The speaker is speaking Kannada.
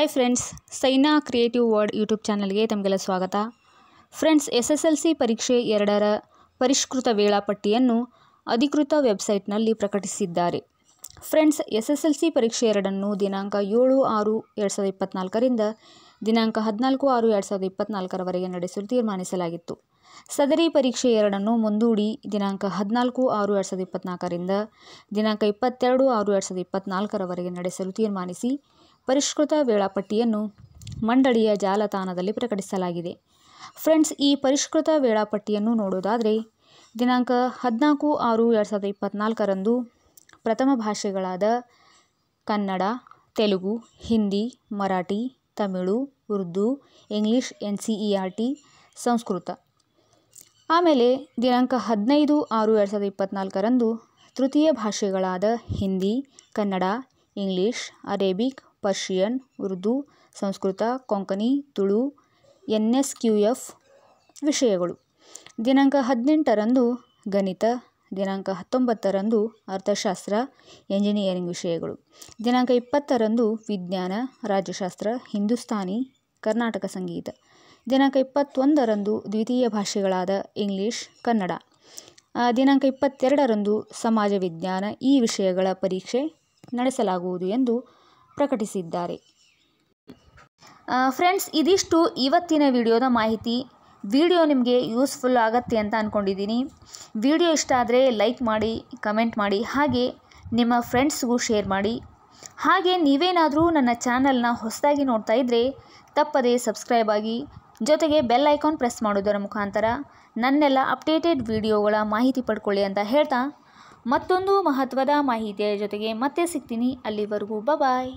Hi friends, Saina creative word YouTube ಚಾನಲ್ಗೆ ತಮಗೆಲ್ಲ ಸ್ವಾಗತ. ಫ್ರೆಂಡ್ಸ್, SSLC ಪರೀಕ್ಷೆ 2ರ ಪರಿಷ್ಕೃತ ವೇಳಾಪಟ್ಟಿಯನ್ನು ಅಧಿಕೃತ ವೆಬ್ಸೈಟ್ನಲ್ಲಿ ಪ್ರಕಟಿಸಿದ್ದಾರೆ. ಫ್ರೆಂಡ್ಸ್, SSLC ಪರೀಕ್ಷೆ 2ನ್ನು ದಿನಾಂಕ 7/6/2024ರಿಂದ ದಿನಾಂಕ 14/6/2024ರವರೆಗೆ ನಡೆಸಲು ತೀರ್ಮಾನಿಸಲಾಗಿತ್ತು. ಸದರಿ ಪರೀಕ್ಷೆ 2ನ್ನು ಮುಂದೂಡಿ ದಿನಾಂಕ 14/6/2024ರಿಂದ ದಿನಾಂಕ 22/6/2024ರವರೆಗೆ ನಡೆಸಲು ತೀರ್ಮಾನಿಸಿ ಪರಿಷ್ಕೃತ ವೇಳಾಪಟ್ಟಿಯನ್ನು ಮಂಡಳಿಯ ಜಾಲತಾಣದಲ್ಲಿ ಪ್ರಕಟಿಸಲಾಗಿದೆ. ಫ್ರೆಂಡ್ಸ್, ಈ ಪರಿಷ್ಕೃತ ವೇಳಾಪಟ್ಟಿಯನ್ನು ನೋಡೋದಾದರೆ ದಿನಾಂಕ 14/6/2024ರಂದು ಪ್ರಥಮ ಭಾಷೆಗಳಾದ ಕನ್ನಡ, ತೆಲುಗು, ಹಿಂದಿ, ಮರಾಠಿ, ತಮಿಳು, ಉರ್ದು, ಇಂಗ್ಲಿಷ್, NCERT, ಸಂಸ್ಕೃತ. ಆಮೇಲೆ ದಿನಾಂಕ 15/6/2024ರಂದು ತೃತೀಯ ಭಾಷೆಗಳಾದ Hindi, Kannada, English, Arabic, Persian, Urdu, Sanskrit, Konkani, Tulu, NSQF ವಿಷಯಗಳು. ದಿನಾಂಕ 18ರಂದು ಗಣಿತ, ದಿನಾಂಕ 19ರಂದು ಅರ್ಥಶಾಸ್ತ್ರ, ಎಂಜಿನಿಯರಿಂಗ್ ವಿಷಯಗಳು. ದಿನಾಂಕ 20ರಂದು ವಿಜ್ಞಾನ, ರಾಜ್ಯಶಾಸ್ತ್ರ, ಹಿಂದೂಸ್ತಾನಿ, ಕರ್ನಾಟಕ ಸಂಗೀತ. ದಿನಾಂಕ 21ರಂದು ದ್ವಿತೀಯ ಭಾಷೆಗಳಾದ ಇಂಗ್ಲಿಷ್, ಕನ್ನಡ. ದಿನಾಂಕ 22ರಂದು ಸಮಾಜ ವಿಜ್ಞಾನ ಈ ವಿಷಯಗಳ ಪರೀಕ್ಷೆ ನಡೆಸಲಾಗುವುದು ಎಂದು ಪ್ರಕಟಿಸಿದ್ದಾರೆ. ಫ್ರೆಂಡ್ಸ್, ಇದಿಷ್ಟು ಇವತ್ತಿನ ವಿಡಿಯೋದ ಮಾಹಿತಿ. ವಿಡಿಯೋ ನಿಮಗೆ ಯೂಸ್ಫುಲ್ ಆಗುತ್ತೆ ಅಂತ ಅಂದ್ಕೊಂಡಿದ್ದೀನಿ. ವಿಡಿಯೋ ಇಷ್ಟ ಆದರೆ ಲೈಕ್ ಮಾಡಿ, ಕಮೆಂಟ್ ಮಾಡಿ, ಹಾಗೆ ನಿಮ್ಮ ಫ್ರೆಂಡ್ಸ್ಗೂ ಶೇರ್ ಮಾಡಿ. ಹಾಗೆ ನೀವೇನಾದರೂ ನನ್ನ ಚಾನಲ್ನ ಹೊಸದಾಗಿ ನೋಡ್ತಾ ಇದ್ದರೆ ತಪ್ಪದೇ ಸಬ್ಸ್ಕ್ರೈಬ್ ಆಗಿ, ಜೊತೆಗೆ ಬೆಲ್ ಐಕಾನ್ ಪ್ರೆಸ್ ಮಾಡೋದರ ಮುಖಾಂತರ ನನ್ನೆಲ್ಲ ಅಪ್ಡೇಟೆಡ್ ವಿಡಿಯೋಗಳ ಮಾಹಿತಿ ಪಡ್ಕೊಳ್ಳಿ ಅಂತ ಹೇಳ್ತಾ ಮತ್ತೊಂದು ಮಹತ್ವದ ಮಾಹಿತಿಯ ಜೊತೆಗೆ ಮತ್ತೆ ಸಿಗ್ತೀನಿ. ಅಲ್ಲಿವರೆಗೂ ಬಾಯ್.